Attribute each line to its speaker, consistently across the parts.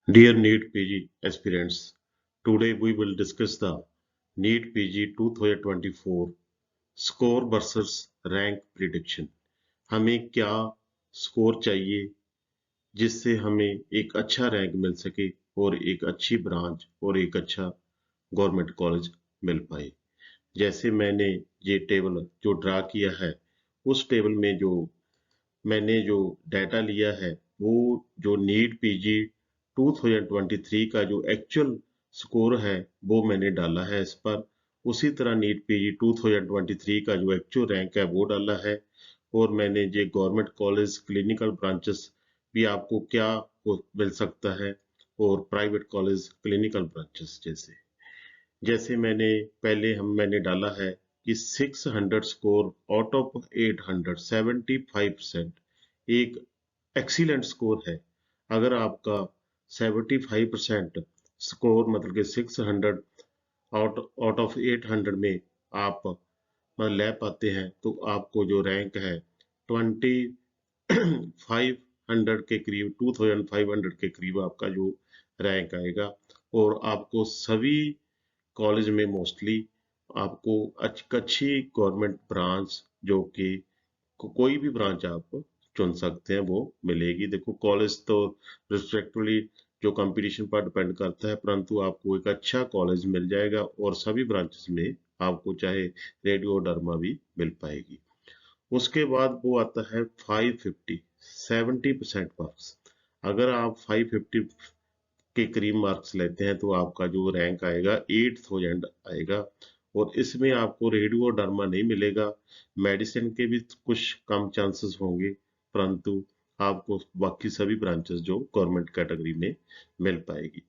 Speaker 1: Dear NEET PG aspirants, today we will discuss the NEET PG 2024 score versus rank prediction. हमें क्या score चाहिए जिससे हमें एक अच्छा रैंक मिल सके और एक अच्छी ब्रांच और एक अच्छा गवर्नमेंट कॉलेज मिल पाए। जैसे मैंने ये टेबल जो ड्रा किया है, उस टेबल में जो मैंने जो डाटा लिया है वो जो नीट पीजी 2023 का जो एक्चुअल स्कोर है वो मैंने डाला है इस पर। उसी तरह नीट पीजी 2023 का जो एक्चुअल रैंक है वो डाला है। और मैंने ये गवर्नमेंट कॉलेज क्लिनिकल ब्रांचेस भी आपको क्या मिल सकता है और प्राइवेट कॉलेज क्लिनिकल ब्रांचेस जैसे जैसे मैंने डाला है कि 600 स्कोर आउट ऑफ 800 75% एक एक्सीलेंट स्कोर है। अगर आपका 75% स्कोर मतलब कि 600 आउट आउट ऑफ 800 में आप ले पाते हैं तो आपको जो रैंक है 2500 के करीब 2500 के करीब आपका जो रैंक आएगा। और आपको सभी कॉलेज में मोस्टली आपको अच्छी गवर्नमेंट ब्रांच जो कि कोई भी ब्रांच आप चुन सकते हैं वो मिलेगी। देखो कॉलेज तो रिस्पेक्टिवली जो कंपटीशन पर डिपेंड करता है, परंतु आपको एक अच्छा कॉलेज मिल जाएगा और सभी ब्रांचेस में आपको चाहे रेडियो डर्मा भी मिल पाएगी। उसके बाद वो आता है 550 70% मार्क्स। अगर आप 550 के करीब मार्क्स लेते हैं तो आपका जो रैंक आएगा 8000 आएगा। और इसमें आपको रेडियो डर्मा नहीं मिलेगा, मेडिसिन के भी कुछ कम चांसेस होंगे, परंतु आपको बाकी सभी ब्रांचेस जो गवर्नमेंट कैटेगरी में मिल पाएगी।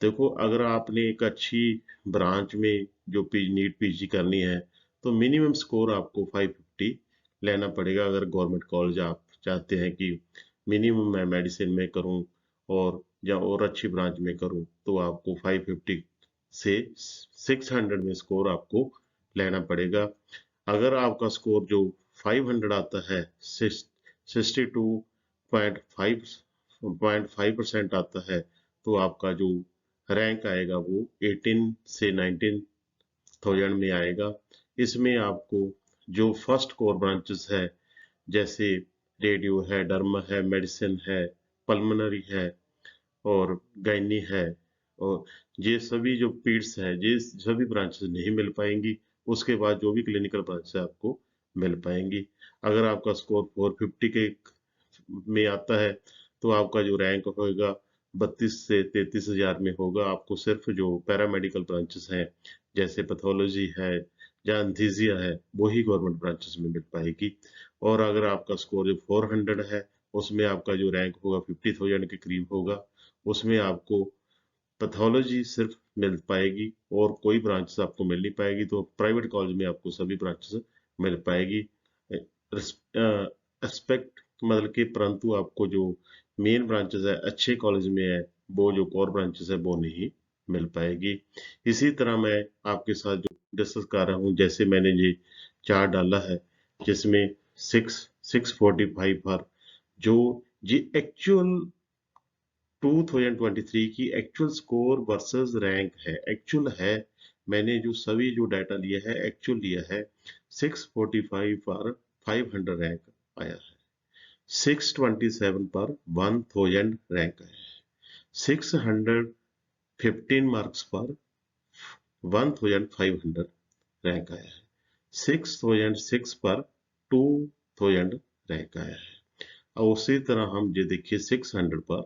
Speaker 1: देखो अगर आपने एक अच्छी ब्रांच में जो नीट पीजी करनी है तो मिनिमम स्कोर आपको 550 लेना पड़ेगा। अगर गवर्नमेंट कॉलेज आप चाहते हैं कि मिनिमम मैं मेडिसिन में करूं और या और अच्छी ब्रांच में करूं तो आपको 550 से 600 में स्कोर आपको लेना पड़ेगा। अगर आपका स्कोर जो 500 आता है 62.5% आता है तो आपका जो रैंक आएगा वो 18 से 19,000 में आएगा। इसमें आपको जो फर्स्ट कोर ब्रांचेस है जैसे रेडियो है, डर्मा है, मेडिसिन है, पल्मोनरी है और गायनी है, और ये सभी जो पीड्स है ये सभी ब्रांचेस नहीं मिल पाएंगी। उसके बाद जो भी क्लिनिकल ब्रांच है आपको मिल पाएंगी। अगर आपका स्कोर 450 के में आता है तो आपका जो रैंक होगा 32 से 33,000 में होगा। आपको सिर्फ जो पैरामेडिकल ब्रांचेस हैं जैसे पैथोलॉजी है या एंथीसिया है वही गवर्नमेंट ब्रांचेस में मिल पाएगी। और अगर आपका स्कोर जो 400 है उसमें आपका जो रैंक होगा 50,000 के करीब होगा। उसमें आपको पैथोलॉजी सिर्फ मिल पाएगी और कोई ब्रांचेस आपको मिल नहीं पाएगी। तो प्राइवेट कॉलेज में आपको सभी ब्रांचेस मिल पाएगी एक्सपेक्ट मतलब कि, परंतु आपको जो मेन ब्रांचेस है अच्छे कॉलेज में है वो जो कोर ब्रांचेस है वो नहीं मिल पाएगी। इसी तरह मैं आपके साथ जो डिस्कस कर रहा हूँ, जैसे मैंने ये चार्ट डाला है जिसमें 645 पर जो ये एक्चुअल 2023 की एक्चुअल स्कोर वर्सेस रैंक है, एक्चुअल है। मैंने जो सभी जो डाटा लिया है एक्चुअल लिया है। 645 पर 500 रैंक आया है, 627 पर 1000 रैंक आया है, 615 मार्क्स पर 1500 रैंक आया है, 6006 पर 2000 रैंक आया है। और उसी तरह हम ये देखिए 600 पर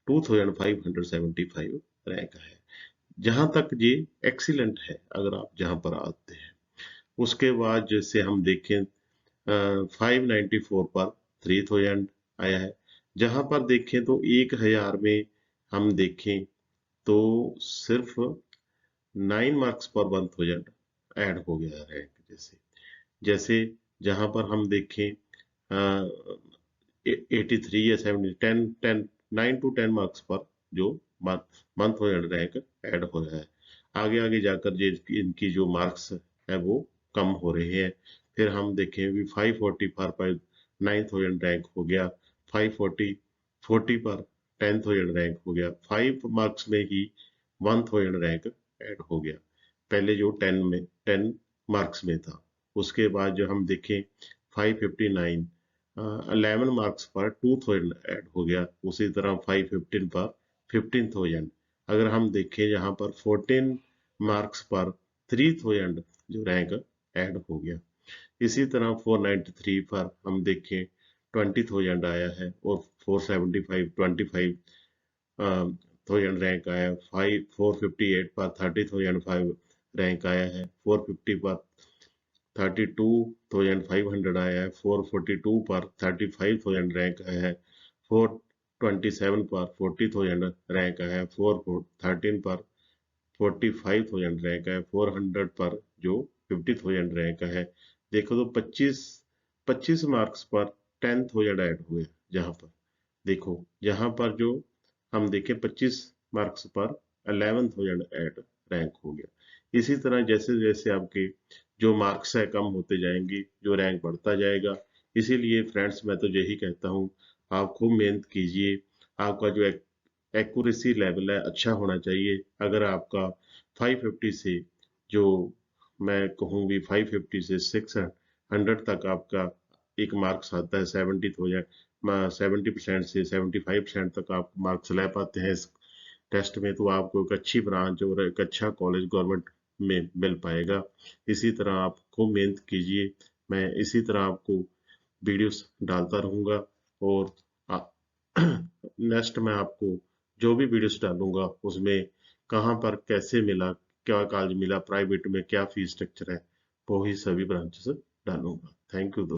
Speaker 1: 2575 रैंक है। जहां तक ये एक्सीलेंट है अगर आप जहां पर आते हैं। उसके बाद जैसे हम देखें 594 पर 3000 आया है। जहां पर देखें तो 1000 में हम देखें तो सिर्फ 9 मार्क्स पर 1000 ऐड हो गया है रैंक। जैसे जैसे जहां पर हम देखें 83 या 70 10 9 टू 10 मार्क्स पर जो 1000 रैंक ऐड हो रहा है। आगे आगे जाकर ये इनकी जो मार्क्स है वो कम हो रहे हैं। फिर हम देखें भी 540 पर 9000 रैंक हो गया, 540 40 पर 10,000 रैंक हो गया। 5 मार्क्स में ही 1,000 रैंक ऐड हो गया, पहले जो 10 मार्क्स में था। उसके बाद जो हम देखें 559, 11 मार्क्स पर 2,000 ऐड हो गया। उसी तरह 515 पर 15,000। अगर हम देखें यहाँ पर 14 मार्क्स पर 3,000 जो रैंक ऐड हो गया। इसी तरह 493 पर हम देखें 20,000 आया है, और 475 25,000 रैंक आया। 458 पर 30,005 रैंक आया है। 450 पर 32,500 आया है। 442 पर 35,000 रैंक आया है। 427 पर 40,000 रैंक आया है। 413 पर 45,000 रैंक है। 400 पर जो 50,000 रैंक है। देखो तो 25 मार्क्स पर 10,000 ऐड हुए। जहां पर देखो, जहां पर जो हम देखें 25 मार्क्स पर 11,000 ऐड रैंक हो गया। इसी तरह जैसे जैसे आपके जो मार्क्स है कम होते जाएंगे, जो रैंक बढ़ता जाएगा। इसीलिए फ्रेंड्स, मैं तो यही कहता हूँ, आप खूब मेहनत कीजिए। आपका जो एक्यूरेसी लेवल है अच्छा होना चाहिए। अगर आपका 550 से, जो मैं कहूँ भी 550 से 600 तक आपका एक मार्क्स आता है, 70% से 75% तक आप मार्क्स ले पाते हैं इस टेस्ट में, तो आपको एक अच्छी ब्रांच और एक अच्छा कॉलेज गवर्नमेंट में मिल पाएगा। इसी तरह आप खूब मेहनत कीजिए। मैं इसी तरह आपको वीडियोस डालता रहूँगा, और नेक्स्ट मैं आपको जो भी वीडियोस डालूंगा उसमें कहाँ पर कैसे मिला, क्या कॉलेज मिला, प्राइवेट में क्या फीस स्ट्रक्चर है, वो ही सभी ब्रांचेस डालूंगा। Thank you.